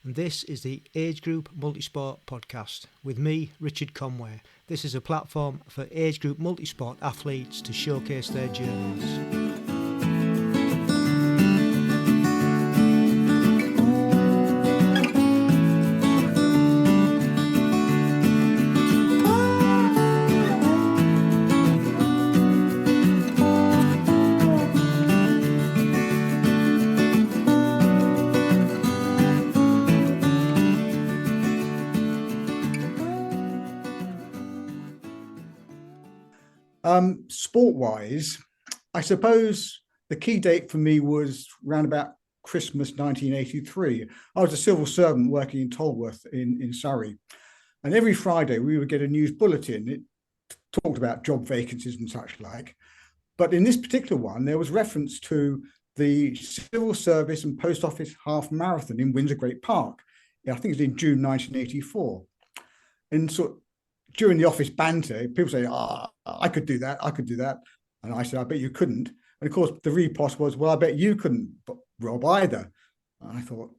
and this is the Age Group Multisport podcast with me, Richard Conway. This is a platform for age group multisport athletes to showcase their journeys. Sport-wise, I suppose the key date for me was around about Christmas 1983. I was a civil servant working in Tolworth in Surrey. And every Friday we would get a news bulletin. It talked about job vacancies and such like. But in this particular one, there was reference to the Civil Service and Post Office Half Marathon in Windsor Great Park. I think it's in June 1984. And so during the office banter, people say, I could do that. And I said, I bet you couldn't. And of course, the riposte was, well, I bet you couldn't, but Rob, either. And I thought,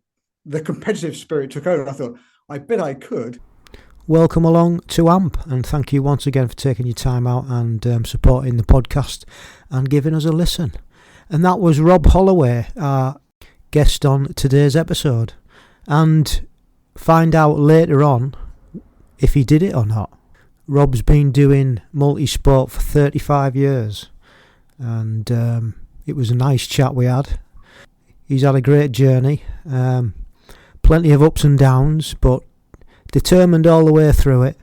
the competitive spirit took over. I thought, I bet I could. Welcome along to AMP, and thank you once again for taking your time out and supporting the podcast and giving us a listen. And that was Rob Holloway, our guest on today's episode. And find out later on if he did it or not. Rob's been doing multi-sport for 35 years, and it was a nice chat we had. He's had a great journey, plenty of ups and downs, but determined all the way through it,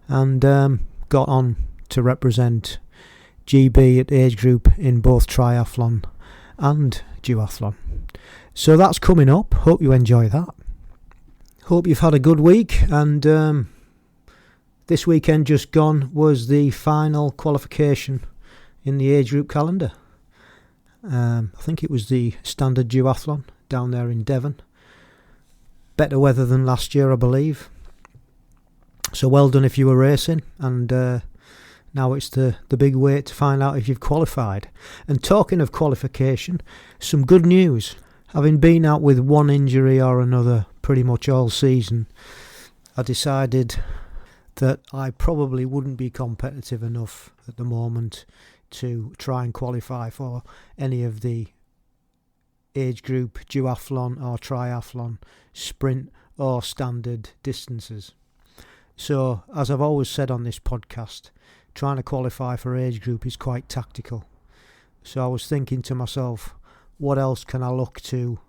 and got on to represent GB at age group in both triathlon and duathlon. So that's coming up. Hope you enjoy that. Hope you've had a good week, and this weekend just gone was the final qualification in the age group calendar. I think it was the standard duathlon down there in Devon. Better weather than last year, I believe. So well done if you were racing, and now it's the big wait to find out if you've qualified. And talking of qualification, some good news. Having been out with one injury or another pretty much all season, I decided that I probably wouldn't be competitive enough at the moment to try and qualify for any of the age group duathlon or triathlon, sprint or standard distances. So, as I've always said on this podcast, trying to qualify for age group is quite tactical. So I was thinking to myself, what else can I look to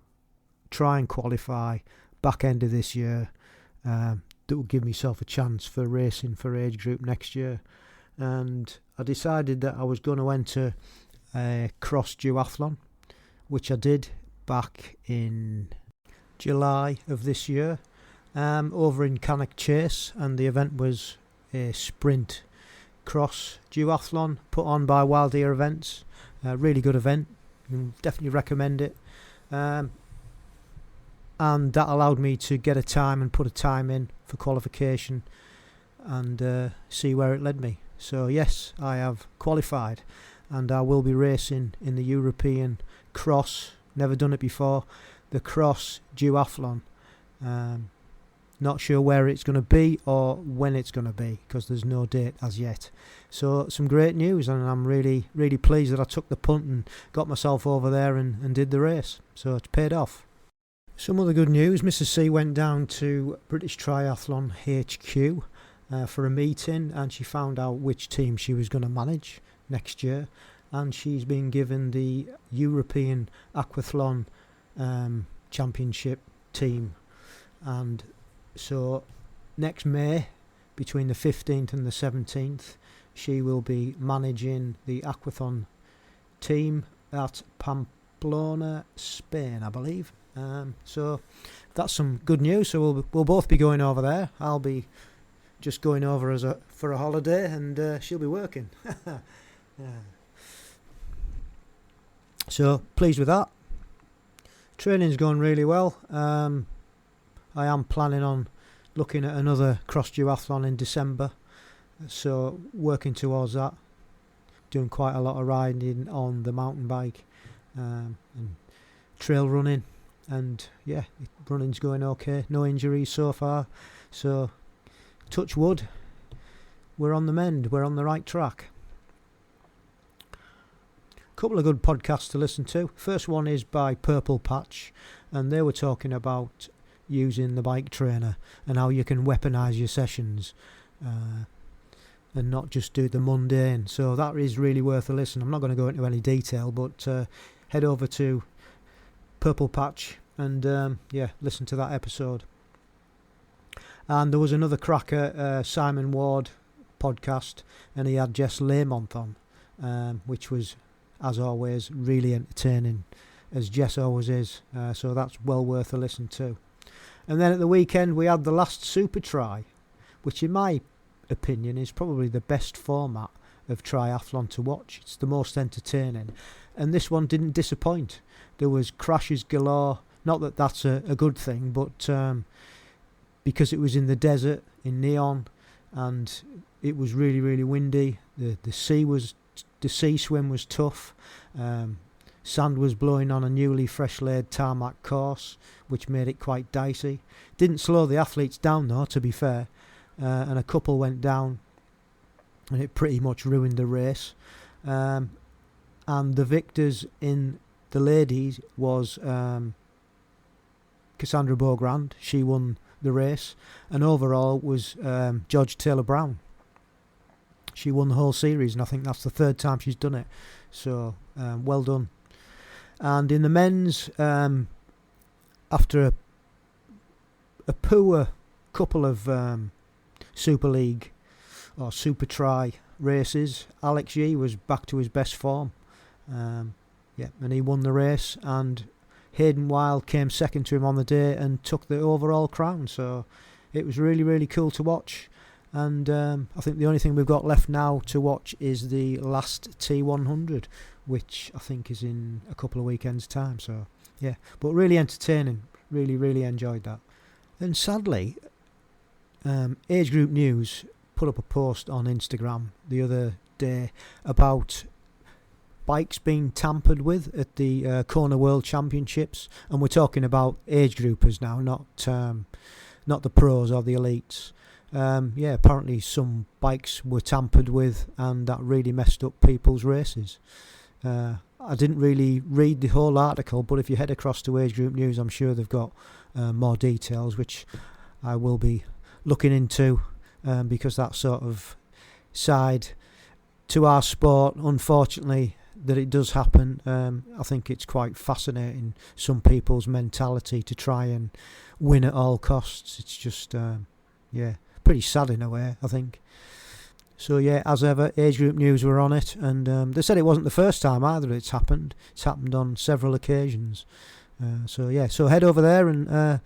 try and qualify back end of this year that will give myself a chance for racing for age group next year. And I decided that I was going to enter a cross duathlon, which I did back in July of this year, over in Cannock Chase, and the event was a sprint cross duathlon put on by Wild Ear Events. A really good event, definitely recommend it. And that allowed me to get a time and put a time in for qualification and see where it led me. So yes, I have qualified, and I will be racing in the European cross, never done it before, the cross duathlon. Not sure where it's going to be or when it's going to be, because there's no date as yet. So some great news, and I'm really, really pleased that I took the punt and got myself over there and did the race. So it's paid off. Some other good news, Mrs. C went down to British Triathlon HQ for a meeting, and she found out which team she was going to manage next year, and she's been given the European Aquathlon Championship team. And so next May, between the 15th and the 17th, she will be managing the aquathon team at Pamplona, Spain, I believe. So that's some good news. So we'll both be going over there. I'll be just going over for a holiday, and she'll be working. Yeah. So pleased with that. Training's going really well. I am planning on looking at another cross duathlon in December, so working towards that. Doing quite a lot of riding on the mountain bike and trail running, And yeah, running's going okay. No injuries so far. So touch wood, we're on the mend. We're on the right track. Couple of good podcasts to listen to. First one is by Purple Patch, and they were talking about using the bike trainer and how you can weaponize your sessions and not just do the mundane. So that is really worth a listen. I'm not going to go into any detail, but head over to Purple Patch and listen to that episode. And there was another cracker, Simon Ward podcast, and he had Jess Lamont on, which was, as always, really entertaining, as Jess always is. So that's well worth a listen to. And then at the weekend we had the last Super Tri, which in my opinion is probably the best format of triathlon to watch. It's the most entertaining, and this one didn't disappoint. There was crashes galore. Not that that's a good thing, but because it was in the desert in Neon and it was really, really windy, the sea swim was tough. Sand was blowing on a newly fresh laid tarmac course, which made it quite dicey. Didn't slow the athletes down though, to be fair, and a couple went down and it pretty much ruined the race. And the victors in the ladies was Cassandra Beaugrand. She won the race, and overall was George Taylor Brown. She won the whole series, and I think that's the third time she's done it. So well done. And in the men's, after a poor couple of Super League or Super Tri races, Alex Yee was back to his best form. And he won the race, and Hayden Wild came second to him on the day and took the overall crown. So it was really, really cool to watch. And I think the only thing we've got left now to watch is the last T100, which I think is in a couple of weekends' time. So, yeah, but really entertaining. Really, really enjoyed that. And sadly, Age Group News put up a post on Instagram the other day about bikes being tampered with at the Kona World Championships. And we're talking about age groupers now, not the pros or the elites. Apparently some bikes were tampered with, and that really messed up people's races. I didn't really read the whole article, but if you head across to Age Group News, I'm sure they've got more details, which I will be looking into, because that sort of side to our sport, unfortunately, that it does happen. I think it's quite fascinating, some people's mentality to try and win at all costs. It's just, pretty sad in a way, I think. So yeah, as ever, Age Group News were on it, and they said it wasn't the first time either it's happened. It's happened on several occasions. So head over there and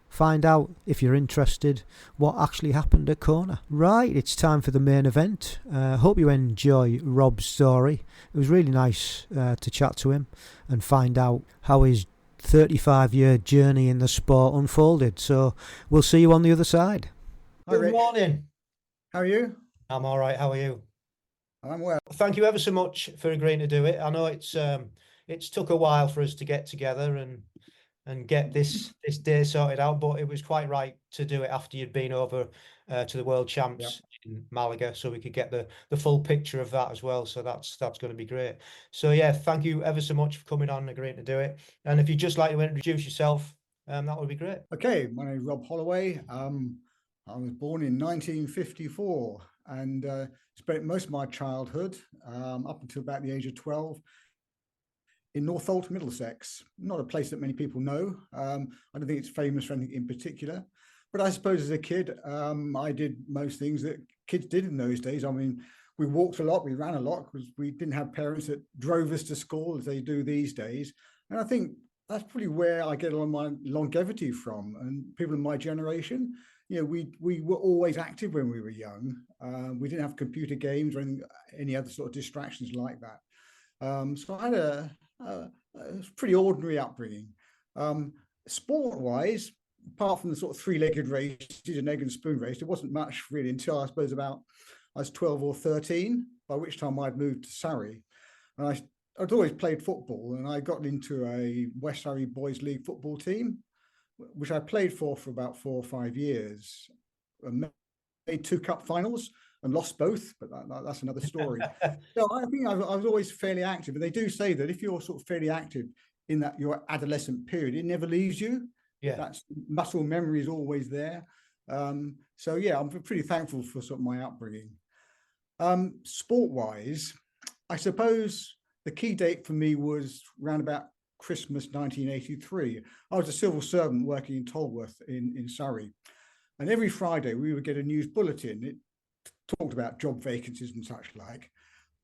find out, if you're interested, what actually happened at Kona. Right, it's time for the main event. Hope you enjoy Rob's story. It was really nice to chat to him and find out how his 35-year journey in the sport unfolded. So we'll see you on the other side. Good morning. How are you? I'm all right. How are you? I'm well. Thank you ever so much for agreeing to do it. I know it's took a while for us to get together and get this day sorted out, but it was quite right to do it after you'd been over to the World Champs in Malaga, so we could get the full picture of that as well. So that's going to be great. So yeah, thank you ever so much for coming on and agreeing to do it. And if you'd just like to introduce yourself, that would be great. Okay, my name is Rob Holloway. I was born in 1954 and spent most of my childhood up until about the age of 12 in Northolt, Middlesex. Not a place that many people know. I don't think it's famous for anything in particular. But I suppose as a kid, I did most things that kids did in those days. I mean, we walked a lot, we ran a lot, because we didn't have parents that drove us to school as they do these days. And I think that's probably where I get a lot of my longevity from. And people in my generation, we were always active when we were young. We didn't have computer games or any other sort of distractions like that. So I had a pretty ordinary upbringing. Sport-wise, apart from the sort of three-legged race, an egg and spoon race, it wasn't much really until I suppose about I was 12 or 13, by which time I'd moved to Surrey. And I'd always played football, and I got into a West Surrey Boys League football team, which I played for about 4 or 5 years. I made 2 cup finals and lost both, but that's another story. So I think I was always fairly active, and they do say that if you're sort of fairly active in that your adolescent period, it never leaves you. Yeah, that's muscle memory is always there. So yeah, I'm pretty thankful for sort of my upbringing. Sport-wise, I suppose the key date for me was around about Christmas 1983. I was a civil servant working in Tolworth in Surrey. And every Friday we would get a news bulletin. It talked about job vacancies and such like.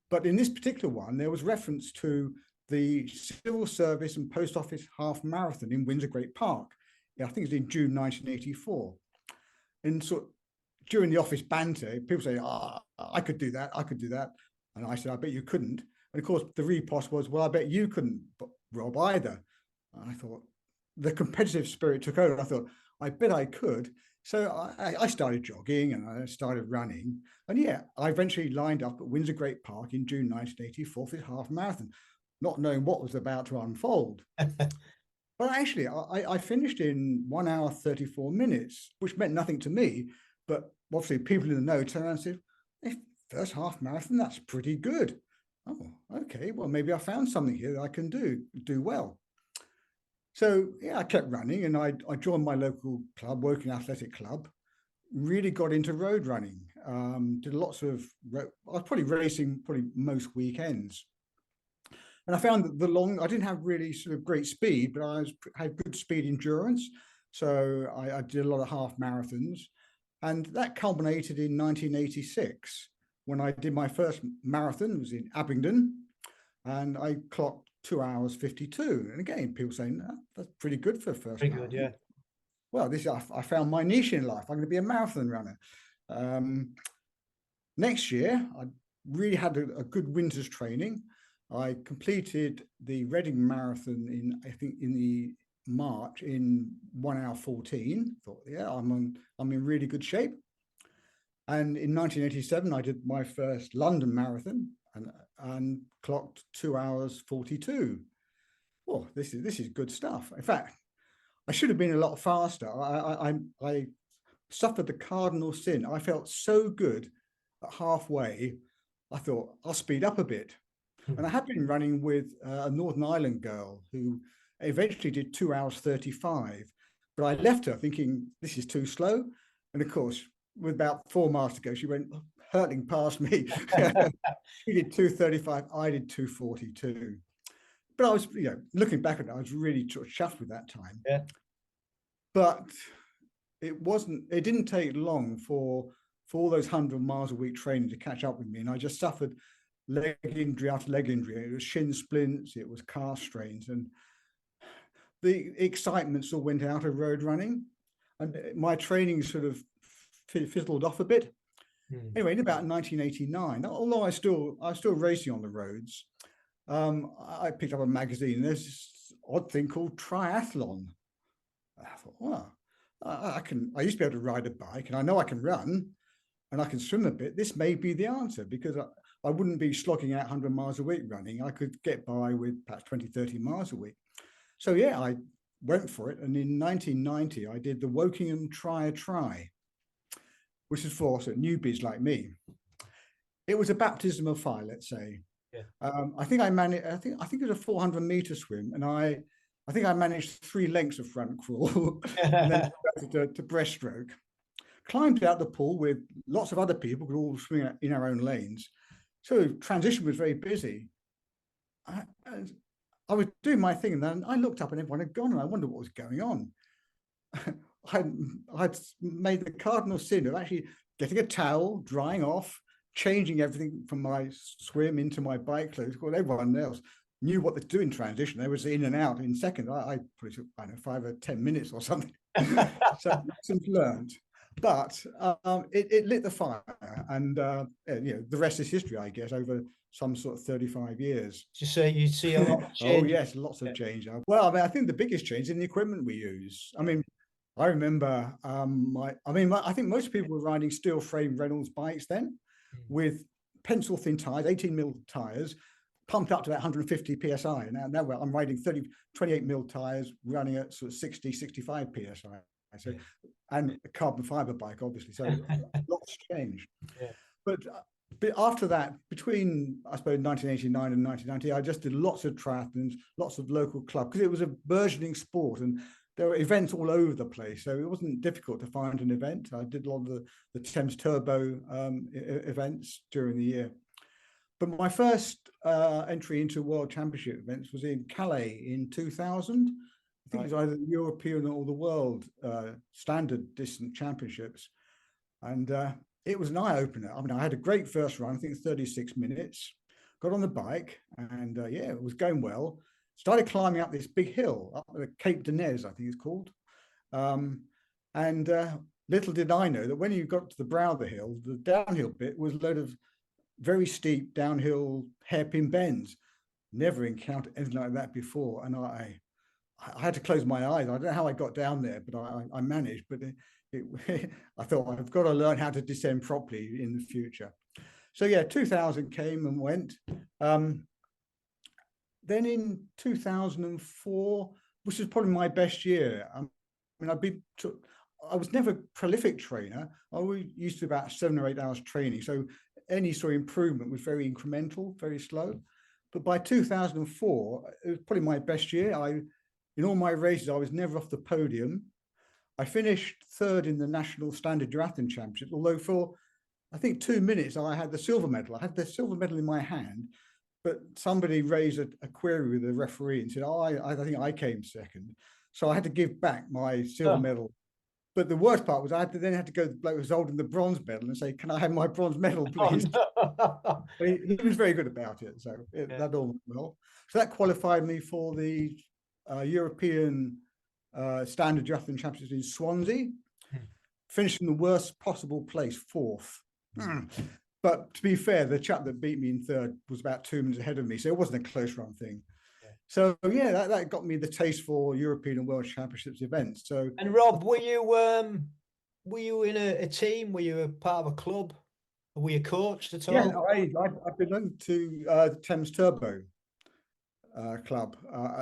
But in this particular one, there was reference to the Civil Service and Post Office half marathon in Windsor Great Park. Yeah, I think it was in June 1984. And so during the office banter, people say, I could do that, I could do that. And I said, I bet you couldn't. And of course, the riposte was, well, I bet you couldn't, Rob, either. And I thought, the competitive spirit took over. I thought, I bet I could. So I started jogging and I started running. And yeah, I eventually lined up at Windsor Great Park in June 1984 for the half marathon, not knowing what was about to unfold. But actually, I finished in 1 hour, 34 minutes, which meant nothing to me. But obviously, people in the know turned around and said, hey, first half marathon, that's pretty good. Oh, okay, well, maybe I found something here that I can do well. So yeah, I kept running, and I joined my local club, Woking Athletic Club, really got into road running, did lots of, I was probably racing most weekends. And I found that I didn't have really sort of great speed, but I had good speed endurance. So I did a lot of half marathons. And that culminated in 1986 when I did my first marathon. It was in Abingdon, and I clocked 2 hours 52. And again, people saying that's pretty good for a first pretty marathon. good, yeah. Well, I found my niche in life. I'm going to be a marathon runner. Next year, I really had a good winter's training. I completed the Reading Marathon in the March in 1 hour 14. Thought, yeah, I'm in really good shape. And in 1987, I did my first London Marathon and clocked 2 hours 42. Oh, this is good stuff. In fact, I should have been a lot faster. I suffered the cardinal sin. I felt so good at halfway. I thought I'll speed up a bit. And I had been running with a Northern Ireland girl who eventually did 2 hours 35. But I left her thinking this is too slow. And of course, with about 4 miles to go, she went hurtling past me. She did 2:35. I did 2:42. But I was, looking back at it, I was really sort of chuffed with that time. Yeah. But it didn't take long for all those 100 miles a week training to catch up with me. And I just suffered leg injury after leg injury. It was shin splints, it was calf strains, and the excitement sort of went out of road running, and my training sort of fizzled off a bit. Anyway, in about 1989, although I was still racing on the roads, I picked up a magazine, and there's this odd thing called Triathlon. I thought, well, I used to be able to ride a bike, and I know I can run, and I can swim a bit. This may be the answer, because I wouldn't be slogging out 100 miles a week running. I could get by with perhaps 20, 30 miles a week. So yeah, I went for it. And in 1990, I did the Wokingham Try, which is for sort of newbies like me. It was a baptism of fire, let's say. Yeah. I think it was a 400-meter swim, and I think I managed 3 lengths of front crawl and then to breaststroke. Climbed out the pool with lots of other people, could all swim in our own lanes. So transition was very busy. I was doing my thing, and then I looked up and everyone had gone, and I wondered what was going on. I'd made the cardinal sin of actually getting a towel, drying off, changing everything from my swim into my bike clothes. Well, everyone else knew what to do in transition. They was in and out in seconds. I probably took, 5 or 10 minutes or something. So lessons learned. But it lit the fire, and the rest is history, I guess, over some sort of 35 years. You see a lot of change. Oh yes, lots of change. Well, I mean, I think the biggest change is in the equipment we use. I mean, I remember I think most people were riding steel frame Reynolds bikes then, with pencil thin tires, 18mm tires, pumped up to about 150 psi. Now I'm riding 28 mil tires, running at sort of 60, 65 psi. So, and a carbon fiber bike, obviously. So lots changed. Yeah. But after that, between, I suppose, 1989 and 1990, I just did lots of triathlons, lots of local clubs, because it was a burgeoning sport and there were events all over the place. So it wasn't difficult to find an event. I did a lot of the Thames Turbo events during the year. But my first entry into World Championship events was in Calais in 2000. I think it was either the European or the World Standard Distance Championships. And it was an eye-opener. I mean, I had a great first run, I think 36 minutes, got on the bike and yeah, it was going well. Started climbing up this big hill, up the Cape d'Nez, I think it's called. Little did I know that when you got to the brow of the hill, the downhill bit was a load of very steep downhill hairpin bends. Never encountered anything like that before. And I had to close my eyes. I don't know how I got down there, but I managed. But I thought I've got to learn how to descend properly in the future. So yeah, 2000 came and went. Then in 2004, which was probably my best year. I mean, I was never a prolific trainer. I always used to about 7 or 8 hours training. So any sort of improvement was very incremental, very slow. But by 2004, it was probably my best year. In all my races, I was never off the podium. I finished 3rd in the National Standard Duathlon Championship, although for, I think, 2 minutes, I had the silver medal. I had the silver medal in my hand, but somebody raised a query with the referee and said, oh, I think I came second. So I had to give back my silver medal. But the worst part was I then had to go to the bloke who was holding the bronze medal and say, can I have my bronze medal, please? But he was very good about it. So that all went well. So that qualified me for the European Standard Duathlon Championships in Swansea, finishing the worst possible place, 4th. But to be fair, the chap that beat me in 3rd was about 2 minutes ahead of me. So it wasn't a close run thing. So yeah, that got me the taste for European and World Championships events. So, and Rob, were you in a team? Were you a part of a club? Were you coached at all? Yeah, I belonged to Thames Turbo club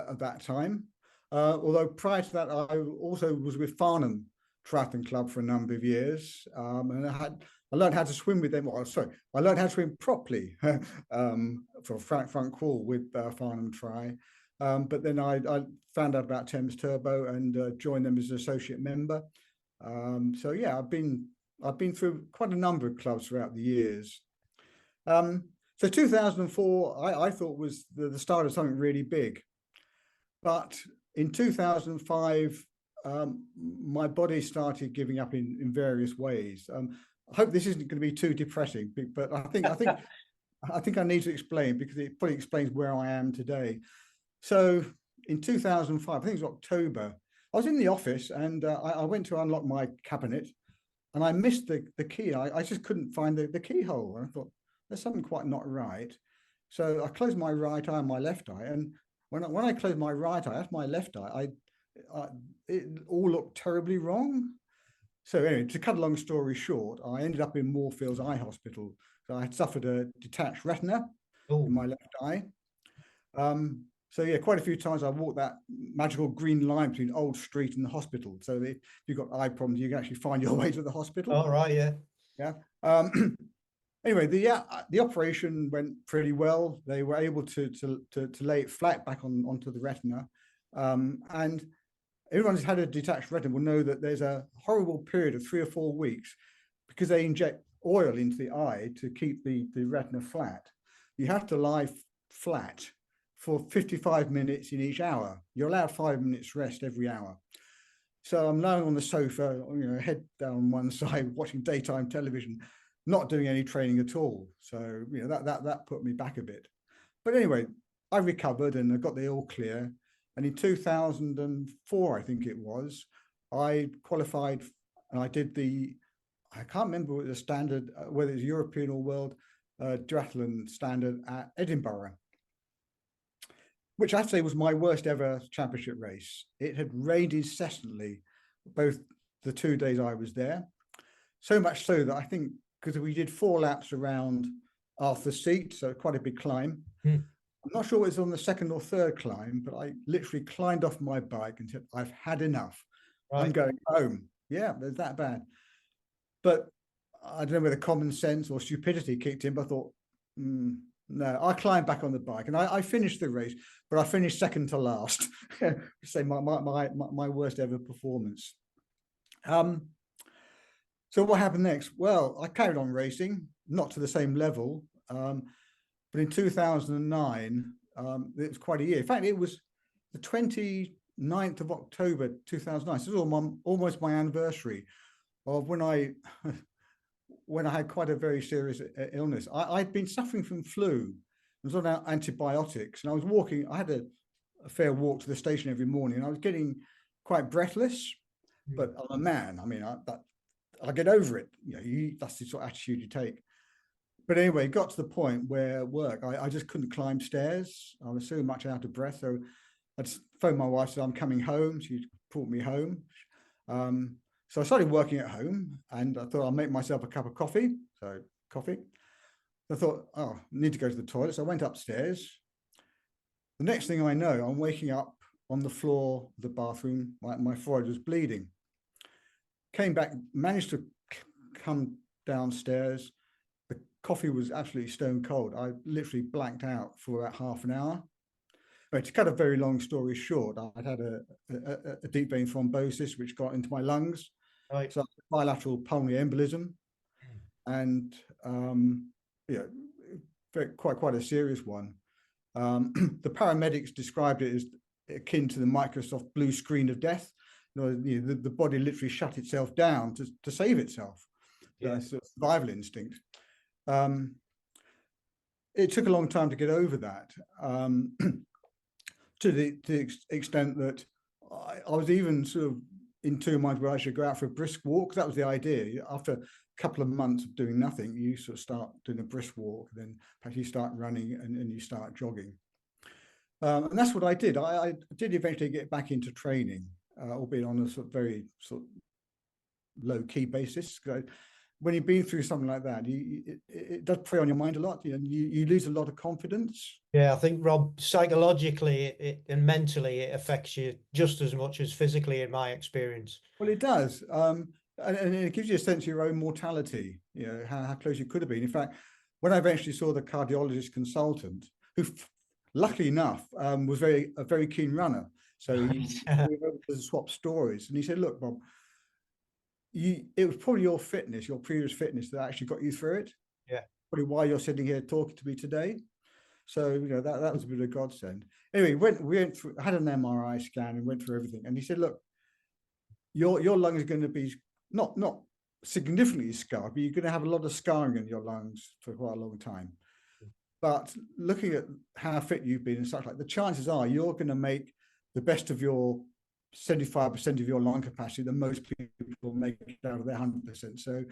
at that time. Although prior to that, I also was with Farnham Triathlon Club for a number of years, and I learned how to swim with them. I learned how to swim properly for front crawl with Farnham Tri. But then I found out about Thames Turbo and joined them as an associate member. So yeah, I've been through quite a number of clubs throughout the years. So 2004, I thought was the start of something really big. But in 2005, my body started giving up in various ways. I hope this isn't going to be too depressing, but I think I need to explain because it probably explains where I am today. So in 2005, I think it was October, I was in the office and I went to unlock my cabinet and I missed the key. I just couldn't find the keyhole. And I thought, there's something quite not right. So I closed my right eye and my left eye. And when I closed my right eye, after my left eye, it all looked terribly wrong. So anyway, to cut a long story short, I ended up in Moorfields Eye Hospital. So I had suffered a detached retina in my left eye. So yeah, quite a few times I walked that magical green line between Old Street and the hospital. So if you've got eye problems, you can actually find your way to the hospital. Oh, right, yeah. Yeah. Anyway, the operation went pretty well. They were able to lay it flat back onto the retina. And everyone who's had a detached retina will know that there's a horrible period of 3 or 4 weeks because they inject oil into the eye to keep the retina flat. You have to lie flat for 55 minutes in each hour. You're allowed 5 minutes rest every hour. So I'm lying on the sofa, head down one side, watching daytime television, not doing any training at all. So that put me back a bit. But anyway, I recovered and I got the all clear. And in 2004, I think it was, I qualified and I did I can't remember what the standard, whether it's European or World Duathlon standard at Edinburgh, which I'd say was my worst ever championship race. It had rained incessantly, both the 2 days I was there. So much so that I think, because we did 4 laps around Arthur's Seat, so quite a big climb. I'm not sure it was on the second or third climb, but I literally climbed off my bike and said, I've had enough. Right. I'm going home. Yeah, it's that bad. But I don't know whether common sense or stupidity kicked in, but I thought, no, I climbed back on the bike and I finished the race, but I finished second to last. Say my worst ever performance. So what happened next? Well, I carried on racing, not to the same level, but in 2009, it was quite a year. In fact, it was the 29th of October 2009. So it was almost my anniversary of when I had quite a very serious illness. I'd been suffering from flu. I was on antibiotics, and I was walking. I had a fair walk to the station every morning, and I was getting quite breathless. But I'm a man. I mean, I'll get over it. You know, that's the sort of attitude you take. But anyway, it got to the point where at work, I just couldn't climb stairs. I was so much out of breath. So I just phoned my wife, said, I'm coming home. She brought me home. So I started working at home, and I thought I'll make myself a cup of coffee. So coffee. I thought, oh, I need to go to the toilet. So I went upstairs. The next thing I know, I'm waking up on the floor of the bathroom. My forehead was bleeding. Came back, managed to come downstairs. The coffee was absolutely stone cold. I literally blanked out for about half an hour. But to cut a very long story short, I'd had a deep vein thrombosis, which got into my lungs. Right. So bilateral pulmonary embolism, and quite a serious one. The paramedics described it as akin to the Microsoft blue screen of death. The body literally shut itself down to save itself. Yeah. Sort of survival instinct. It took a long time to get over that, to the extent that I was even sort of in two minds where I should go out for a brisk walk. That was the idea. After a couple of months of doing nothing, you sort of start doing a brisk walk, then perhaps you start running and you start jogging. And that's what I did. I did eventually get back into training, albeit on a sort of very sort of low-key basis. When you've been through something like that, it does prey on your mind a lot. You lose a lot of confidence. Yeah, I think, Rob, psychologically and mentally, it affects you just as much as physically, in my experience. Well, it does. And it gives you a sense of your own mortality, how close you could have been. In fact, when I eventually saw the cardiologist consultant, who luckily enough was a very keen runner, so we were able to swap stories, and he said, look, Bob, it was probably your fitness, your previous fitness, that actually got you through it. Yeah. Probably why you're sitting here talking to me today. So that was a bit of a godsend. Anyway, we went through, had an MRI scan and went through everything, and he said, look, your lungs are going to be not significantly scarred, but you're going to have a lot of scarring in your lungs for quite a long time. But looking at how fit you've been and such, like, the chances are you're going to make the best of your 75% of your lung capacity that most people make out of their 100%. So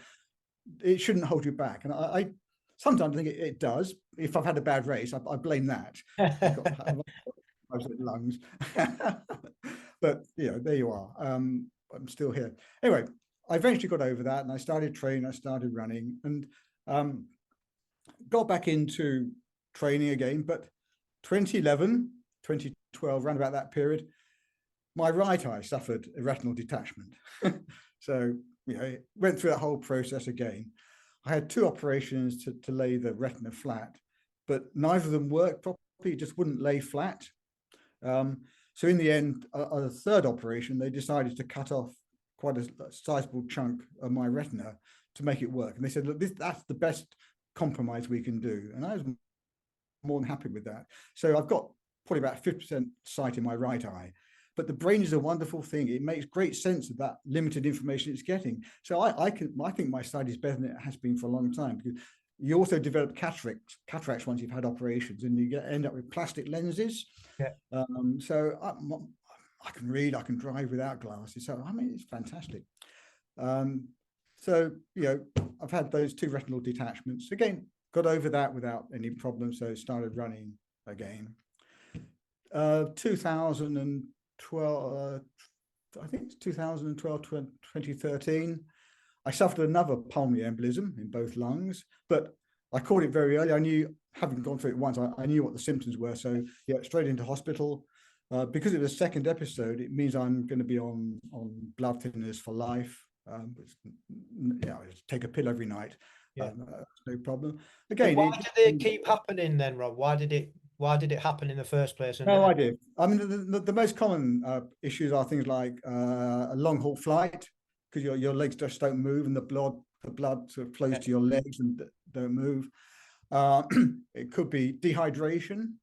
it shouldn't hold you back. And I sometimes think it does. If I've had a bad race, I blame that. I've got lungs. But there you are. I'm still here. Anyway, I eventually got over that, and I started training. I started running, and got back into training again. But 2011, 2012, around about that period, my right eye suffered a retinal detachment. So, went through that whole process again. I had 2 operations to lay the retina flat, but neither of them worked properly. It just wouldn't lay flat. So in the end, a third operation, they decided to cut off quite a sizable chunk of my retina to make it work. And they said, look, that's the best compromise we can do. And I was more than happy with that. So I've got probably about 50% sight in my right eye. But the brain is a wonderful thing. It makes great sense of that limited information it's getting. So I think my sight is better than it has been for a long time, because you also develop cataracts once you've had operations, and you end up with plastic lenses. Yeah. So I can read, I can drive without glasses. So I mean, it's fantastic. So I've had those 2 retinal detachments. Again, got over that without any problems. So started running again. 2012, I think it's 2012, 2013, I suffered another pulmonary embolism in both lungs, but I caught it very early. I knew, having gone through it once, I knew what the symptoms were. So yeah, straight into hospital. Because it was a second episode, it means I'm going to be on blood thinners for life. Take a pill every night. Yeah. No problem. Again, why did it keep happening then, Rob? Why did it happen in the first place? No idea. I mean, the most common issues are things like a long haul flight, because your legs just don't move, and the blood sort of flows to your legs and don't move. It could be dehydration.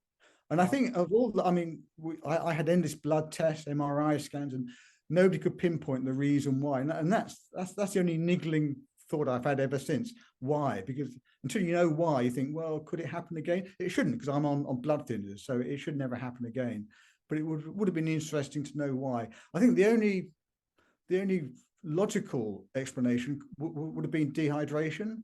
And I think of all, I mean, I had endless blood tests, MRI scans, and nobody could pinpoint the reason why. And that's the only niggling thought I've had ever since. Why? Because until you know why, you think, well, could it happen again? It shouldn't, because I'm on blood thinners, so it should never happen again. But it would have been interesting to know why. I think the only logical explanation would have been dehydration,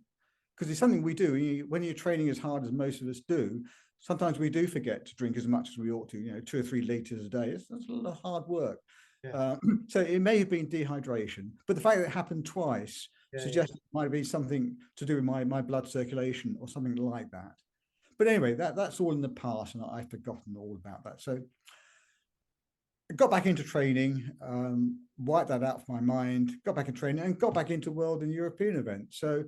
because it's something we do when you're training as hard as most of us do. Sometimes we do forget to drink as much as we ought to, 2 or 3 liters a day. That's a lot of hard work. Yeah. So it may have been dehydration, but the fact that it happened twice suggests it might be something to do with my blood circulation or something like that. But anyway, that's all in the past, and I've forgotten all about that. So I got back into training, wiped that out of my mind, got back in training, and got back into world and European events. So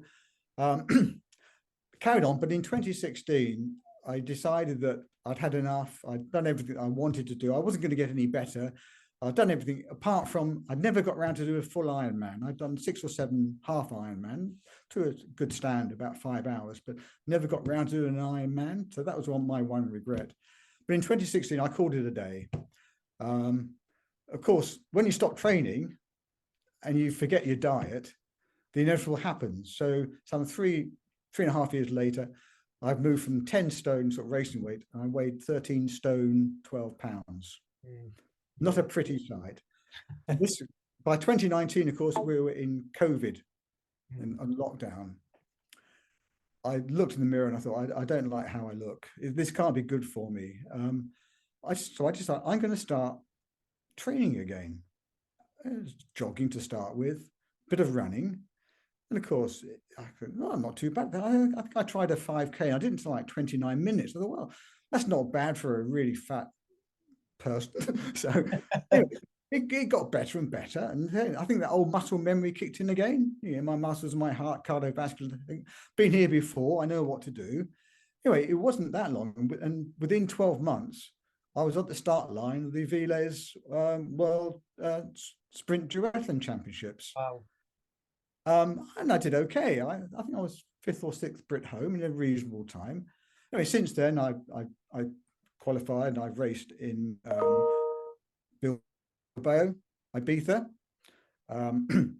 carried on, but in 2016, I decided that I'd had enough. I'd done everything I wanted to do. I wasn't going to get any better. I'd done everything apart from, I'd never got around to do a full Ironman. I'd done 6 or 7 half Ironman to a good stand, about 5 hours, but never got around to doing an Ironman. So that was my one regret. But in 2016, I called it a day. Of course, when you stop training and you forget your diet, the inevitable happens. So some 3.5 years later, I've moved from 10 stone sort of racing weight, and I weighed 13 stone, 12 pounds. Not a pretty sight. This, by 2019, of course, we were in COVID and lockdown. I looked in the mirror and I thought, I don't like how I look. This can't be good for me. So I decided I'm going to start training again. Jogging to start with, a bit of running. And of course, I thought, I'm not too bad. I think I tried a 5K. I did it until like 29 minutes. I thought, well, that's not bad for a really fat person. So anyway, it got better and better. And then I think that old muscle memory kicked in again. My muscles, my heart, cardiovascular thing. Been here before. I know what to do. Anyway, it wasn't that long. And within 12 months, I was at the start line of the Viles World Sprint Duathlon Championships. Wow. And I did okay. I think I was 5th or 6th Brit home in a reasonable time. Anyway, since then I qualified and I've raced in Bilbao, Ibiza, and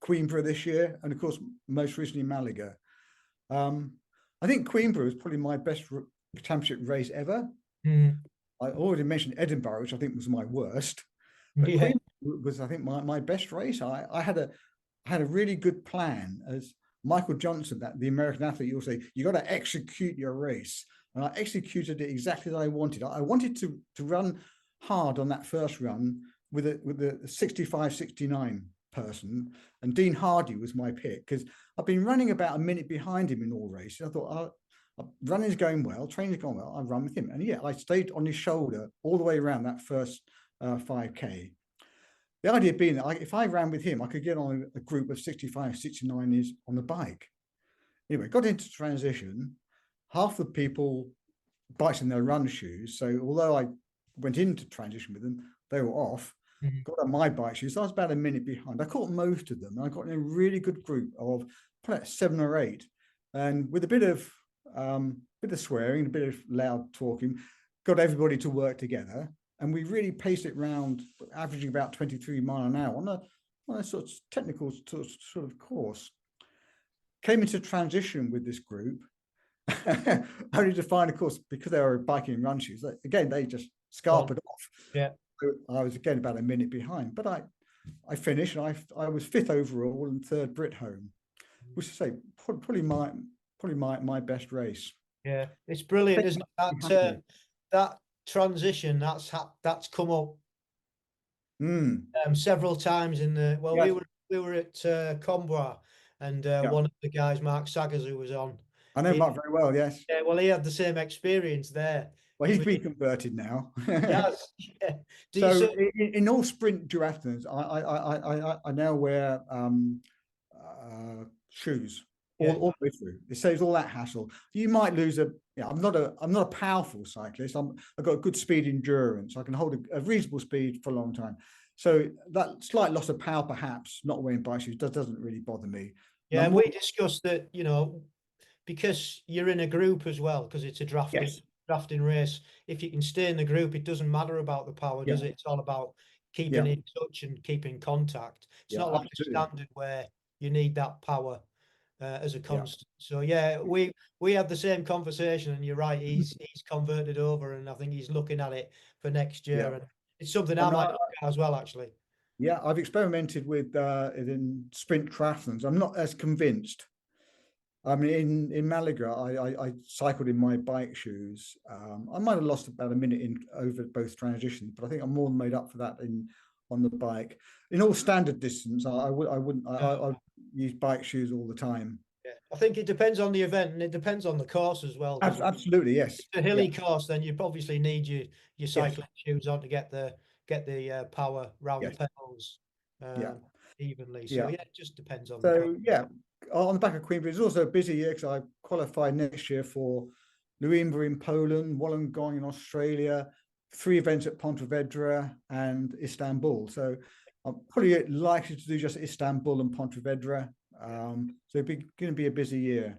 Coimbra this year, and of course most recently Malaga. I think Coimbra was probably my best championship race ever. I already mentioned Edinburgh, which I think was my worst. But Coimbra was, I think, my best race. I had a really good plan. As Michael Johnson, the American athlete, you'll say, you got to execute your race. And I executed it exactly as I wanted. I wanted to run hard on that first run with a 65-69 person. And Dean Hardy was my pick, because I've been running about a minute behind him in all races. I thought, running's going well, training's going well, I'll run with him. And yeah, I stayed on his shoulder all the way around that first 5K. The idea being that if I ran with him, I could get on a group of 65-69ers on the bike. Anyway, got into transition. Half the people bikes in their run shoes. So although I went into transition with them, they were off. Got on my bike shoes. So I was about a minute behind. I caught most of them. And I got in a really good group of probably 7 or 8. And with a bit of swearing, a bit of loud talking, got everybody to work together. And we really paced it round, averaging about 23 miles an hour on a sort of technical sort of course. Came into transition with this group, only to find, of course, because they were biking in run shoes, again, they just scarpered off. Yeah. So I was again about a minute behind, but I finished, and I was 5th overall and 3rd Brit home, which is say probably my best race. Yeah, it's brilliant, isn't it? That transition that's come up several times in the we were at Coimbra, And Yeah. one of the guys, Mark Saggers, who was on, I know Mark very well. Yes. yeah, well, he had the same experience there. Well, he's been converted now. Yes. Yeah. So in all sprint duathlons, I now wear shoes all the way through. It saves all that hassle. You might lose I'm not a powerful cyclist. I've got a good speed endurance. I can hold a reasonable speed for a long time. So that slight loss of power, perhaps, not wearing bike shoes doesn't really bother me. Yeah, and we discussed that, because you're in a group as well, because it's a drafting race. If you can stay in the group, it doesn't matter about the power, does it? It's all about keeping in touch and keeping contact. It's not like a standard where you need that power as a constant. So yeah, we had the same conversation, and you're right. He's converted over, and I think he's looking at it for next year, and it's something I might look at as well, actually. Yeah, I've experimented with in sprint triathlons. I'm not as convinced. I mean, in Malaga, I cycled in my bike shoes. I might have lost about a minute over both transitions, but I think I'm more than made up for that on the bike. In all standard distance, I wouldn't use bike shoes all the time. Yeah, I think it depends on the event, and it depends on the course as well. Absolutely, yes. If it's a hilly course, then you obviously need your cycling shoes on to get the power round the pedals evenly. So yeah, it just depends on. So on the back of Queanbeyan, it's also a busy year because I qualified next year for Luimba in Poland, Wollongong in Australia, 3 events at Pontevedra and Istanbul. So I'm probably likely to do just Istanbul and Pontevedra. So it's going to be a busy year.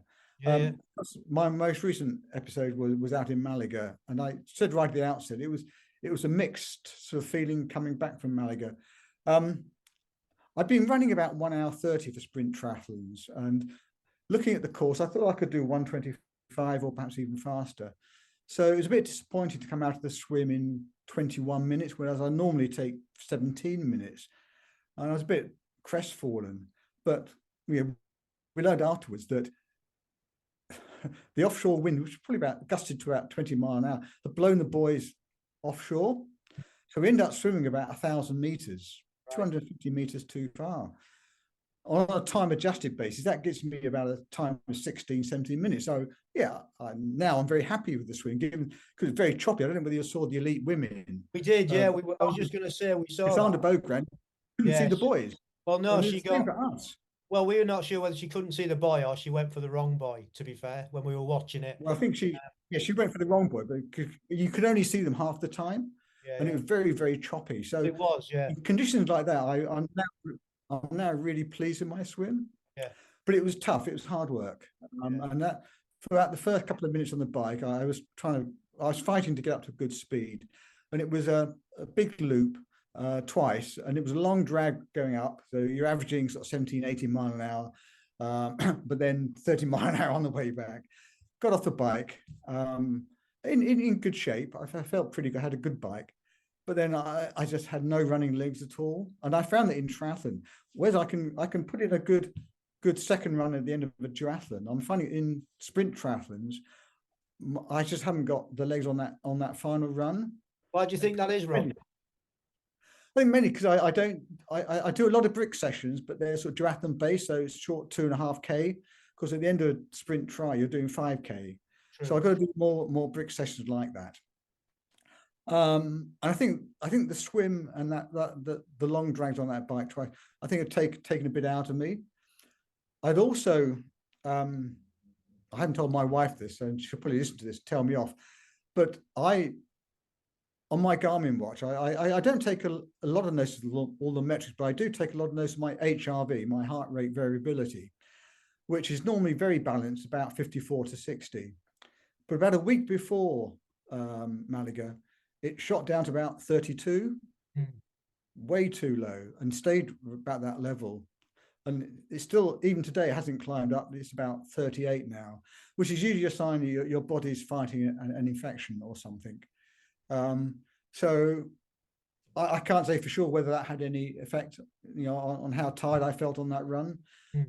My most recent episode was out in Malaga, and I said right at the outset, it was a mixed sort of feeling coming back from Malaga. I've been running about 1 hour 30 for sprint triathlons, and looking at the course, I thought I could do 1:25 or perhaps even faster. So it was a bit disappointing to come out of the swim in 21 minutes, whereas I normally take 17 minutes. And I was a bit crestfallen. But we learned afterwards that the offshore wind, which was probably gusted to about 20 miles an hour, had blown the boys offshore. So we ended up swimming about 1,000 meters. 250 meters too far. On a time adjusted basis, that gets me about a time of 16, 17 minutes. So I'm very happy with the swim, given because it's very choppy. I don't know whether you saw the elite women. We did, yeah. I was just going to say we saw Cassandra Bogran couldn't see the boys. Well, no, she got us. Well, we were not sure whether she couldn't see the boy or she went for the wrong boy, to be fair, when we were watching it. Well, I think she went for the wrong boy, but you could only see them half the time. And it was very, very choppy. So it was, in conditions like that, I'm now really pleased with my swim. Yeah. But it was tough. It was hard work. And that throughout the first couple of minutes on the bike, I was fighting to get up to good speed. And it was a big loop twice, and it was a long drag going up. So you're averaging sort of 17, 18 miles an hour, but then 30 miles an hour on the way back. Got off the bike. In good shape. I felt pretty good. I had a good bike, but then I just had no running legs at all. And I found that in triathlon, whereas I can put in a good second run at the end of a duathlon, I'm finding in sprint triathlons, I just haven't got the legs on that final run. Why do you think that is, Rob? I think mainly because I do a lot of brick sessions, but they're sort of duathlon based, so it's short 2.5K. Because at the end of a sprint tri, you're doing 5K. So I've got to do more brick sessions like that. And I think the swim and the long drags on that bike twice, I think have taken a bit out of me. I'd also, I hadn't told my wife this, and she'll probably listen to this, tell me off. But on my Garmin watch, I don't take a lot of notice of all the metrics, but I do take a lot of notice of my HRV, my heart rate variability, which is normally very balanced, about 54 to 60. But about a week before Malaga, it shot down to about 32, way too low, and stayed about that level. And it's still, even today, it hasn't climbed up. It's about 38 now, which is usually a sign that your body's fighting an infection or something. So I can't say for sure whether that had any effect, on how tired I felt on that run.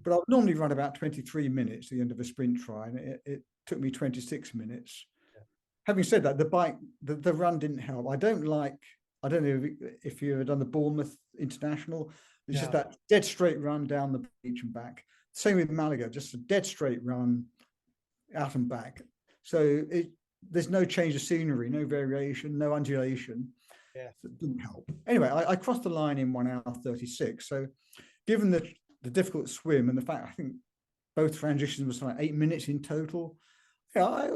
But I would normally run about 23 minutes at the end of a sprint try, and it took me 26 minutes. Yeah. Having said that, the run didn't help. I don't know if you've ever done the Bournemouth International. It's just that dead straight run down the beach and back. same with Malaga, just a dead straight run out and back. So there's no change of scenery, no variation, no undulation. Yeah, so it didn't help. Anyway, I crossed the line in 1 hour 36. So given the difficult swim and the fact I think both transitions were something like 8 minutes in total, yeah,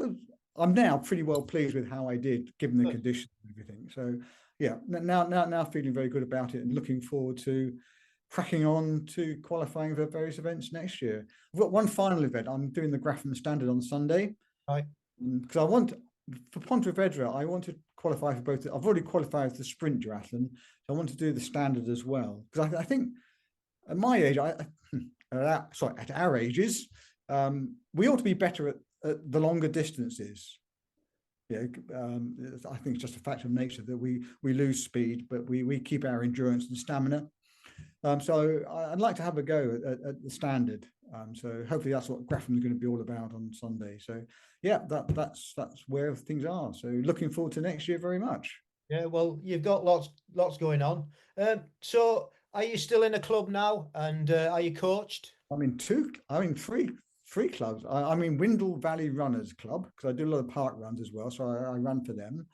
I'm now pretty well pleased with how I did given the conditions and everything. So yeah, now feeling very good about it and looking forward to cracking on to qualifying for various events next year. I've got one final event. I'm doing the Grafham Standard on Sunday. right. Because I want, for Pontevedra, I want to qualify for both. I've already qualified for the sprint duathlon, so I want to do the standard as well. Because I think at my age, at our ages, we ought to be better at the longer distances. Yeah, I think it's just a fact of nature that we lose speed, but we keep our endurance and stamina. So I'd like to have a go at the standard. So hopefully that's what Grafham is going to be all about on Sunday. So yeah, that's where things are. So looking forward to next year very much. Yeah, well, you've got lots going on. So are you still in a club now, and are you coached? I'm in three clubs. I'm in Windle Valley Runners Club because I do a lot of park runs as well. So I run for them.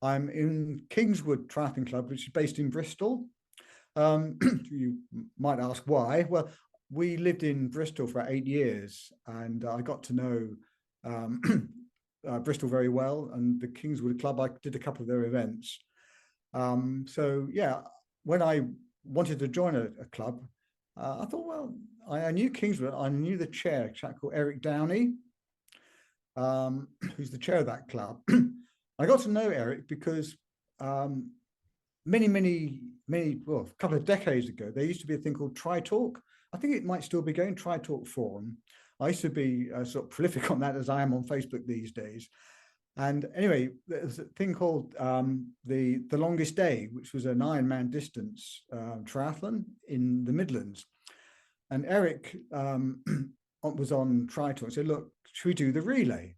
I'm in Kingswood Triathlon Club, which is based in Bristol. You might ask why. Well, we lived in Bristol for 8 years, and I got to know Bristol very well. And the Kingswood Club, I did a couple of their events. So yeah, when I wanted to join a club, I thought, well, I knew Kingswood. I knew the chair, a chap called Eric Downey, who's the chair of that club. I got to know Eric because well, a couple of decades ago, there used to be a thing called Tri-Talk. I think it might still be going, Tri-Talk Forum. I used to be sort of prolific on that as I am on Facebook these days. And anyway, there's a thing called the Longest Day, which was an Ironman distance triathlon in the Midlands. And Eric was on Tri-Talk and said, look, should we do the relay?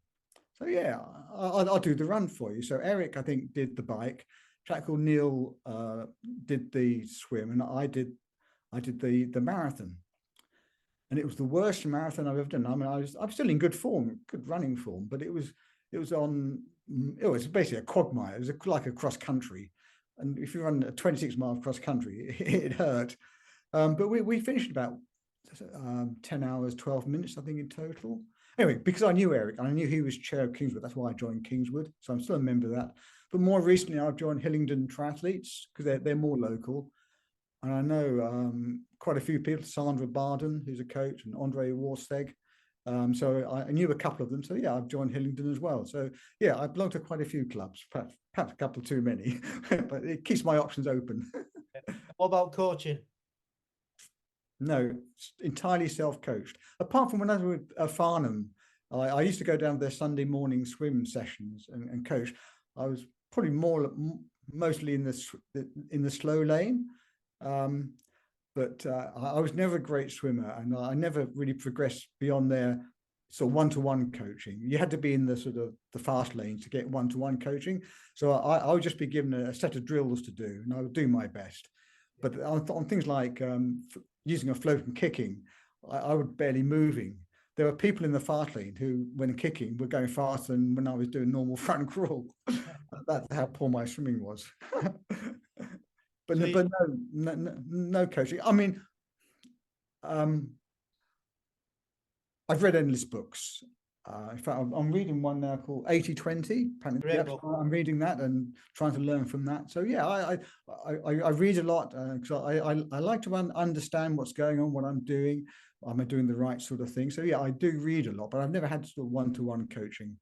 So yeah, I'll do the run for you. So Eric, I think, did the bike. A chap called Neil did the swim, and I did the marathon. And it was the worst marathon I've ever done. I mean, I'm still in good form, good running form, but it was basically a quagmire. It was like a cross country, and if you run a 26-mile cross country, it hurt. But we finished about 10 hours 12 minutes, I think, in total. Anyway, because I knew Eric, and I knew he was chair of Kingswood, that's why I joined Kingswood. So I'm still a member of that. But more recently, I've joined Hillingdon Triathletes because they're more local. And I know quite a few people, Sandra Barden, who's a coach, and Andre Warsteg. So I knew a couple of them. So yeah, I've joined Hillingdon as well. So yeah, I belong to quite a few clubs, perhaps a couple too many, but it keeps my options open. What about coaching? No, entirely self-coached. Apart from when I was with Farnham, I used to go down to their Sunday morning swim sessions and coach. I was probably mostly in the slow lane, but I was never a great swimmer, and I never really progressed beyond their sort of one-to-one coaching. You had to be in the sort of the fast lane to get one-to-one coaching. So I would just be given a set of drills to do, and I would do my best. But on things like using a float and kicking, I was barely moving. There were people in the fast lane who, when kicking, were going faster than when I was doing normal front crawl. That's how poor my swimming was. But no coaching. I mean, I've read endless books. In fact, I'm reading one now called 80-20. I'm reading that and trying to learn from that. So yeah, I read a lot because I like to understand what's going on, what I'm doing. Am I doing the right sort of thing? So yeah, I do read a lot, but I've never had sort of one-to-one coaching.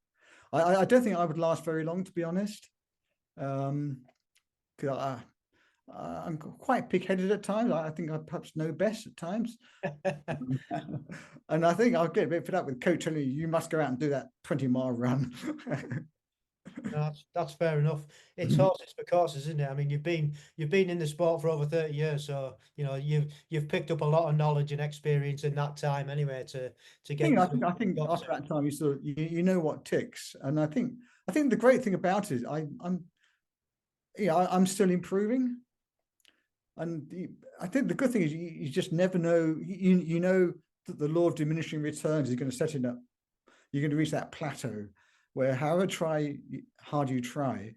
I don't think I would last very long, to be honest. Because I'm quite pig-headed at times. I think I perhaps know best at times. And I think I'll get a bit fed up with coach telling you must go out and do that 20-mile run. No, that's fair enough. It's horses for courses, isn't it? I mean, you've been in the sport for over 30 years, so you know you've picked up a lot of knowledge and experience in that time anyway to get. I think after that time you know what ticks, and I think the great thing about it is I'm still improving. And I think the good thing is you just never know. You know that the law of diminishing returns is going to set in up. You're going to reach that plateau where however hard you try,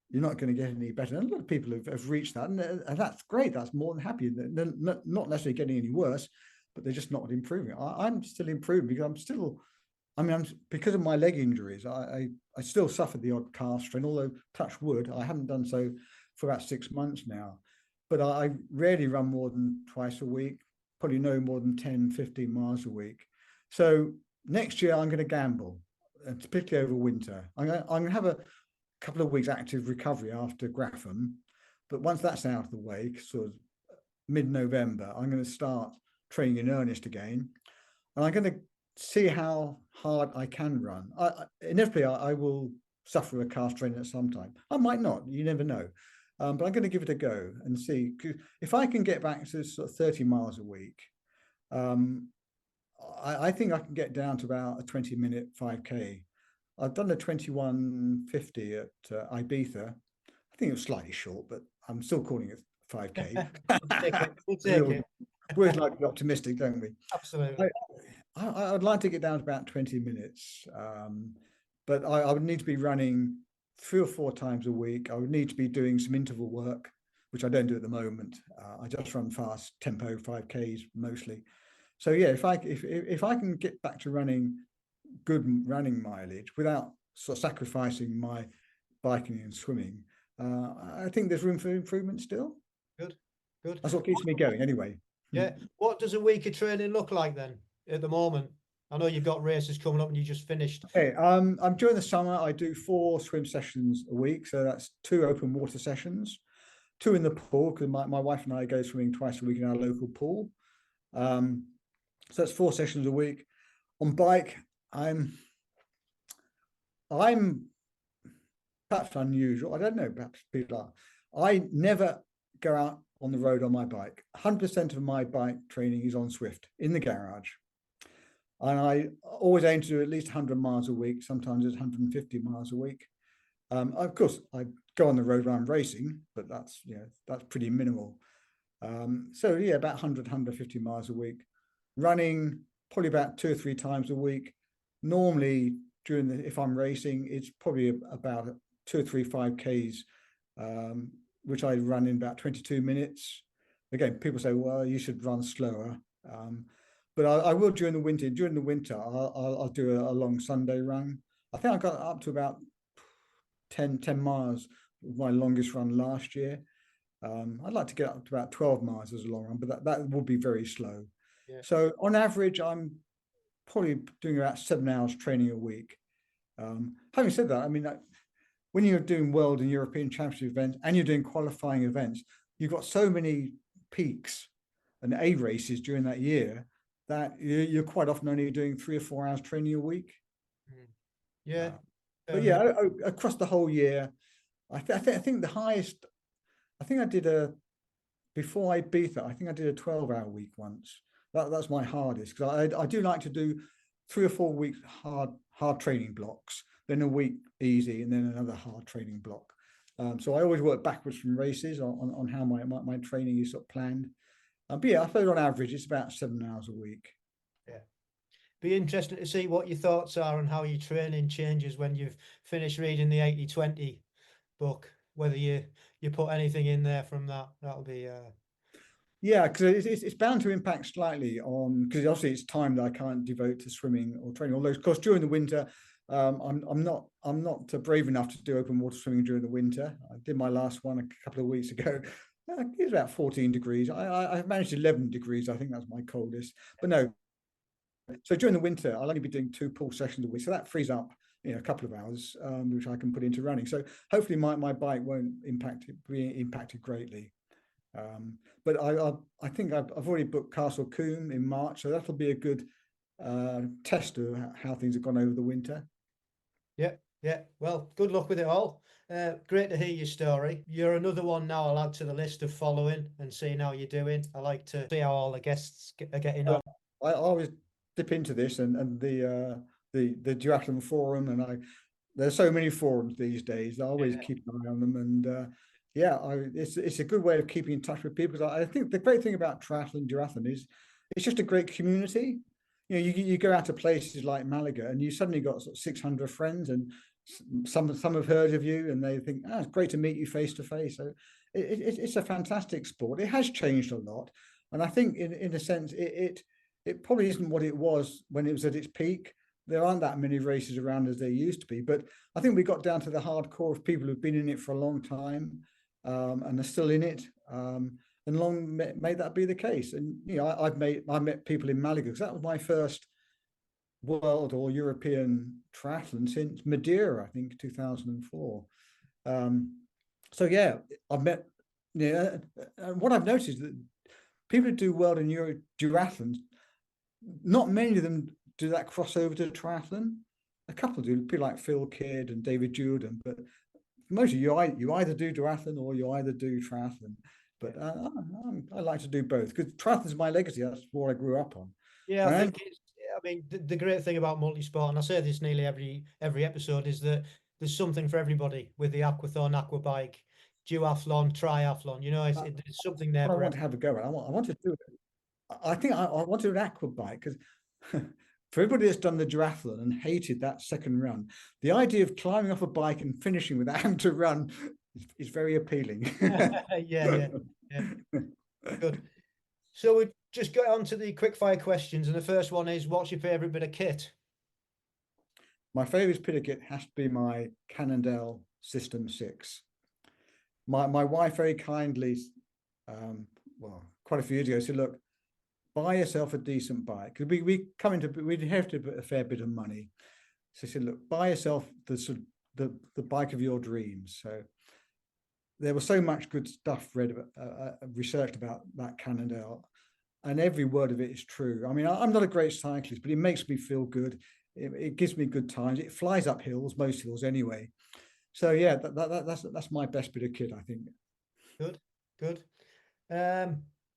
you're not going to get any better. And a lot of people have reached that, and that's great. That's more than happy. They're not necessarily getting any worse, but they're just not improving. I'm still improving because because of my leg injuries, I still suffer the odd calf strain, although touch wood, I haven't done so for about 6 months now. But I rarely run more than twice a week, probably no more than 10, 15 miles a week. So next year I'm going to gamble, and particularly over winter. I'm going to have a couple of weeks active recovery after Grafham. But once that's out of the way, sort of mid-November, I'm going to start training in earnest again. And I'm going to see how hard I can run. Inevitably, I will suffer a calf strain at some time. I might not, you never know. But I'm going to give it a go and see. If I can get back to sort of 30 miles a week, I think I can get down to about a 20-minute 5K. I've done a 21:50 at Ibiza. I think it was slightly short, but I'm still calling it 5K. We'll take it. We always like to be optimistic, don't we? Absolutely. I'd like to get down to about 20 minutes, but I would need to be running 3 or 4 times a week. I would need to be doing some interval work, which I don't do at the moment. I just run fast tempo 5Ks mostly. So yeah, if I can get back to running good running mileage without sort of sacrificing my biking and swimming, I think there's room for improvement still. Good. That's what keeps me going anyway. Yeah. What does a week of training look like then at the moment? I know you've got races coming up and you just finished. Okay, I'm during the summer, I do 4 swim sessions a week. So that's 2 open water sessions, 2 in the pool, because my wife and I go swimming twice a week in our local pool. So that's 4 sessions a week. On bike, I'm perhaps unusual. I don't know, perhaps people are. I never go out on the road on my bike. 100% of my bike training is on Swift in the garage. And I always aim to do at least 100 miles a week. Sometimes it's 150 miles a week. Of course, I go on the road when I'm racing, but that's pretty minimal. So yeah, about 100, 150 miles a week. Running probably about 2 or 3 times a week. Normally, if I'm racing, it's probably about 2 or 3 5Ks, which I run in about 22 minutes. Again, people say, well, you should run slower. But I will during the winter. During the winter, I'll do a long Sunday run. I think I got up to about 10 miles with my longest run last year. I'd like to get up to about 12 miles as a long run, but that will be very slow. Yeah. So on average, I'm probably doing about 7 hours training a week. Having said that, I mean, when you're doing world and European championship events and you're doing qualifying events, you've got so many peaks and A races during that year that you're quite often only doing 3 or 4 hours training a week. Yeah. But yeah, across the whole year, I think the highest, I think I did before Ibiza, I think I did a 12-hour week once. That's my hardest, because I do like to do 3 or 4 weeks hard training blocks, then a week easy, and then another hard training block. So I always work backwards from races on how my training is sort of planned. But yeah, I suppose on average it's about 7 hours a week. Yeah. Be interesting to see what your thoughts are on how your training changes when you've finished reading the 80-20 book, whether you put anything in there from that. That'll be yeah, because it's bound to impact slightly on, because obviously it's time that I can't devote to swimming or training. Although of course during the winter, I'm not brave enough to do open water swimming during the winter. I did my last one a couple of weeks ago. It was about 14 degrees. I've managed 11 degrees. I think that's my coldest. But no. So during the winter, I'll only be doing 2 pool sessions a week. So that frees up a couple of hours, which I can put into running. So hopefully my bike won't be impacted greatly. But I think I've already booked Castle Combe in March. So that'll be a good test of how things have gone over the winter. Yeah. Well, good luck with it all. Great to hear your story. You're another one now I'll add to the list of following and seeing how you're doing. I like to see how all the guests are getting on. I always dip into this and the duathlon forum, and there's so many forums these days. I always keep an eye on them, and it's a good way of keeping in touch with people. Because I think the great thing about Triathlon&Duathlon is it's just a great community. you go out to places like Malaga and you suddenly got sort of 600 friends, and some have heard of you, and they think, it's great to meet you face to face. So it's a fantastic sport. It has changed a lot, and I think in a sense it probably isn't what it was when it was at its peak. There aren't that many races around as there used to be, but I think we got down to the hardcore of people who've been in it for a long time, and are still in it, and long may that be the case. And I met people in Malaga, because that was my first world or European triathlon since Madeira, I think 2004. So yeah, I've met. What I've noticed is that people who do world and Euro duathlons, not many of them do that crossover to triathlon. A couple do, people like Phil Kidd and David Jordan, but mostly you either do duathlon or you either do triathlon. But I like to do both, because triathlon is my legacy. That's what I grew up on. Yeah, I think it's. I mean, the great thing about multisport, and I say this nearly every episode, is that there's something for everybody with the aquathon, aquabike, duathlon, triathlon. There's something there. I want to have a go at. I want to do it. I think I want to do an aquabike, because for everybody that's done the duathlon and hated that second run, the idea of climbing off a bike and finishing without having to run is very appealing. Yeah. Good. So we just go on to the quickfire questions, and the first one is, what's your favourite bit of kit? My favourite bit of kit has to be my Cannondale System 6. My wife very kindly, quite a few years ago, said, look, buy yourself a decent bike. Because we'd inherited a fair bit of money. So she said, look, buy yourself the bike of your dreams. So there was so much good stuff researched about that Cannondale, and every word of it is true. I mean, I'm not a great cyclist, but it makes me feel good. It gives me good times. It flies up hills, most hills anyway. So yeah, that's my best bit of kit, I think. Good.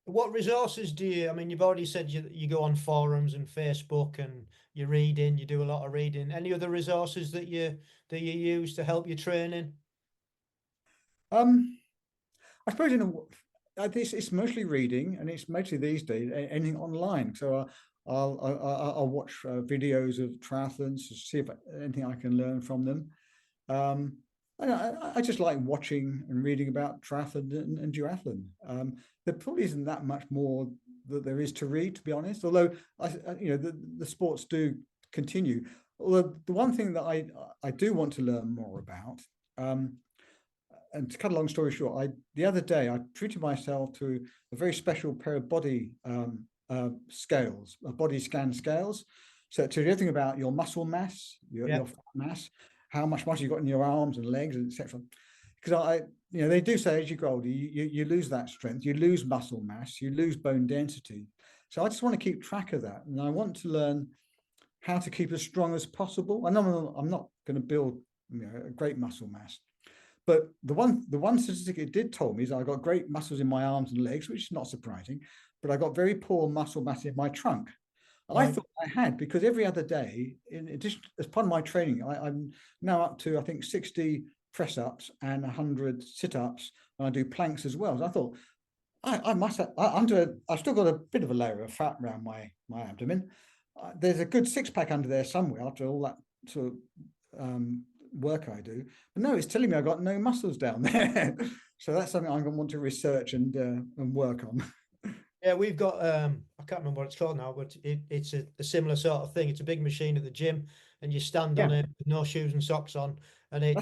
What resources do you? I mean, you've already said you go on forums and Facebook, and you're reading. You do a lot of reading. Any other resources that you use to help your training? I suppose it's mostly reading, and it's mostly these days anything online. So I'll watch videos of triathlons to see if anything I can learn from them. I just like watching and reading about triathlon and duathlon. There probably isn't that much more that there is to read, to be honest. Although the sports do continue. Although the one thing that I do want to learn more about. And to cut a long story short, the other day I treated myself to a very special pair of body scales, body scan scales. So to do everything about your muscle mass, your fat mass, how much muscle you've got in your arms and legs, etc. Because they do say as you grow older, you lose that strength, you lose muscle mass, you lose bone density. So I just want to keep track of that, and I want to learn how to keep as strong as possible. And I'm not going to build a great muscle mass. But the one statistic it did tell me is I got great muscles in my arms and legs, which is not surprising, but I got very poor muscle mass in my trunk. And I thought I had, because every other day, in addition, as part of my training, I'm now up to, I think, 60 press-ups and 100 sit-ups, and I do planks as well. So I thought, I've still got a bit of a layer of fat around my abdomen. There's a good six-pack under there somewhere after all that sort of work I do, but no, it's telling me I got no muscles down there. So that's something I'm going to want to research and work on. Yeah, we've got I can't remember what it's called now, but it's a similar sort of thing. It's a big machine at the gym, and you stand on it with no shoes and socks on, and it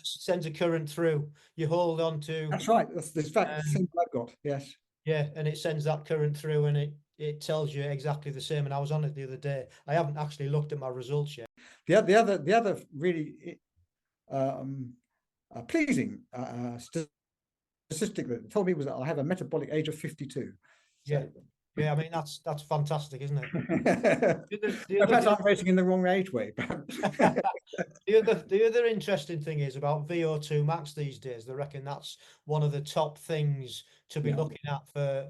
sends a current through. You hold on to. That's right. That's the same I've got. Yes. Yeah, and it sends that current through, and it tells you exactly the same. And I was on it the other day. I haven't actually looked at my results yet. The other really pleasing statistic that told me was that I have a metabolic age of 52. So. Yeah. I mean, that's fantastic, isn't it? Perhaps I'm racing in the wrong age way. The other interesting thing is about VO2 max these days. They reckon that's one of the top things to be looking at for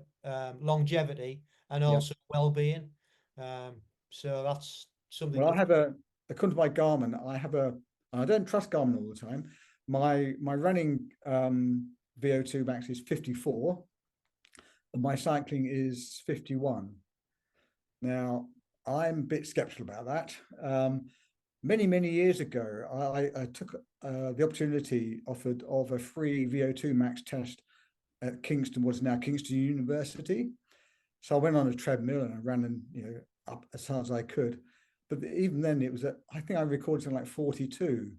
longevity and also well-being. So that's something. Well, according to my Garmin, I don't trust Garmin all the time. My running VO2 max is 54, and my cycling is 51. Now, I'm a bit skeptical about that. Many years ago, I took the opportunity offered of a free VO2 max test at Kingston, what's now Kingston University. So I went on a treadmill and I ran up as hard as I could. But even then, it was I think I recorded something like 42.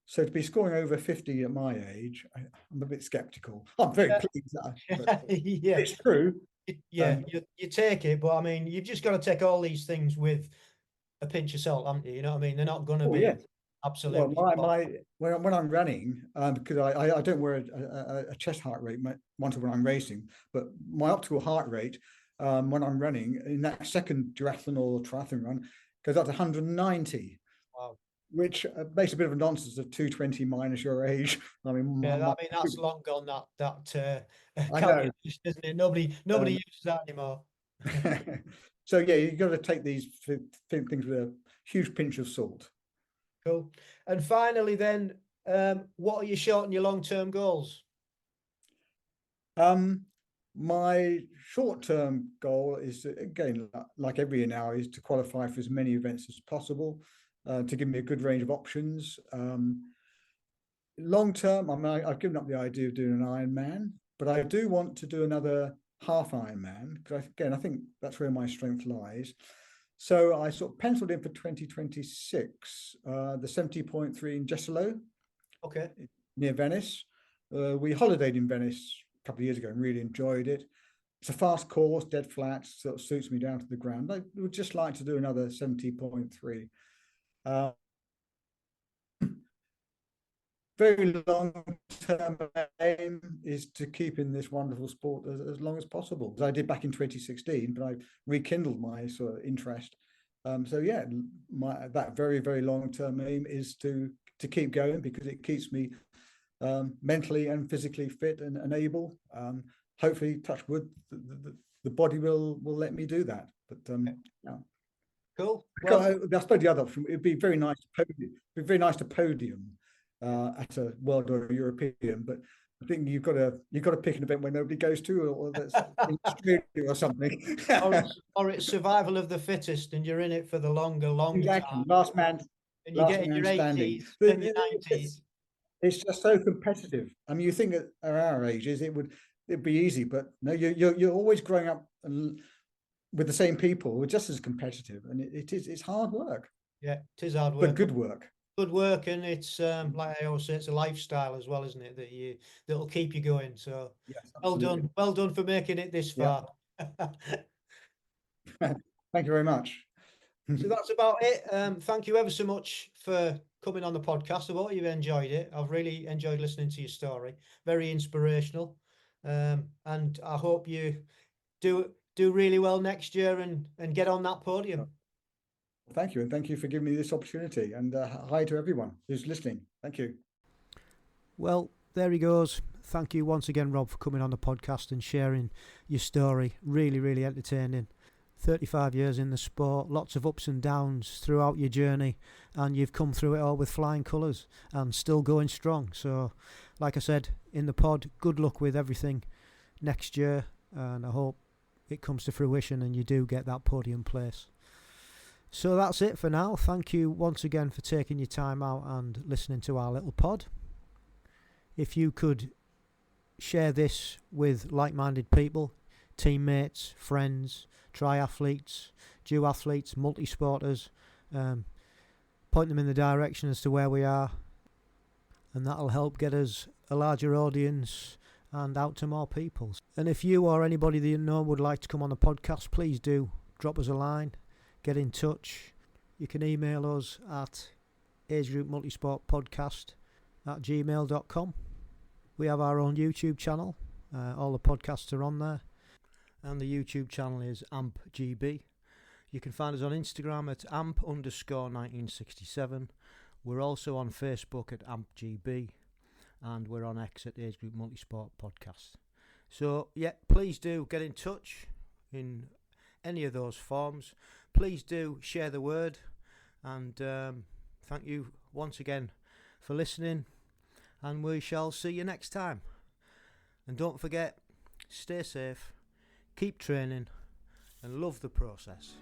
So to be scoring over 50 at my age, I'm a bit skeptical. I'm very pleased that yeah, it's true. Yeah, you take it, but I mean, you've just got to take all these things with a pinch of salt, haven't you? You know what I mean? They're not going to be absolutely. Well, when I'm running, because I don't wear a chest heart rate once when I'm racing, but my optical heart rate when I'm running in that second duathlon or triathlon run goes up to 190. Wow. Which makes a bit of a nonsense of 220 minus your age. I mean, that's long gone. That I know, isn't it? Nobody uses that anymore. So yeah, you've got to take these things with a huge pinch of salt. Cool. And finally, then, what are your short and your long-term goals? My short-term goal is, again, like every year now, is to qualify for as many events as possible, to give me a good range of options. Long-term, I mean, I've given up the idea of doing an Ironman, but I do want to do another half Ironman, because again, I think that's where my strength lies. So I sort of penciled in for 2026, the 70.3 in Jesolo, okay, near Venice. We holidayed in Venice a couple of years ago and really enjoyed it. It's a fast course, dead flat, sort of suits me down to the ground. I would just like to do another 70.3. Very long-term aim is to keep in this wonderful sport as long as possible, as I did back in 2016, but I rekindled my sort of interest. So yeah, that very long-term aim is to keep going, because it keeps me mentally and physically fit and able. Hopefully, touch wood, the body will let me do that. But yeah. Cool. Well, I suppose the other option, it'd be very nice to podium at a world or a European, but I think you've got to pick an event where nobody goes to, or that's in Australia or something. or it's survival of the fittest, and you're in it for the longer Exactly. time. Last man, and you get in your 80s and your 90s. It's just so competitive. I mean, you think at our ages it'd be easy, but no, you're always growing up with the same people who are just as competitive, and it's hard work. Yeah, it is hard work, but good work. Good work, and it's like I always say, it's a lifestyle as well, isn't it? That'll keep you going. So yes, well done for making it this far. Thank you very much. So that's about it. Thank you ever so much for coming on the podcast. I hope you've enjoyed it. I've really enjoyed listening to your story. Very inspirational, and I hope you do really well next year and get on that podium. Thank you, and thank you for giving me this opportunity, and hi to everyone who's listening. Thank you. Well, there he goes. Thank you once again, Rob, for coming on the podcast and sharing your story. Really entertaining. 35 years in the sport, lots of ups and downs throughout your journey, and you've come through it all with flying colours and still going strong. So, like I said in the pod, good luck with everything next year, and I hope it comes to fruition and you do get that podium place. So that's it for now. Thank you once again for taking your time out and listening to our little pod. If you could share this with like-minded people, teammates, friends, triathletes, duathletes, multisporters, point them in the direction as to where we are, and that'll help get us a larger audience and out to more people. And if you or anybody that you know would like to come on the podcast, please do drop us a line. Get in touch. You can email us at agegroupmultisportpodcast@gmail.com. We have our own YouTube channel. All the podcasts are on there. And the YouTube channel is AmpGB. You can find us on Instagram at amp_1967. We're also on Facebook at AmpGB. And we're on X at Age Group Multisport Podcast. So, yeah, please do get in touch in any of those forms. Please do share the word, and thank you once again for listening, and we shall see you next time. And don't forget, stay safe, keep training, and love the process.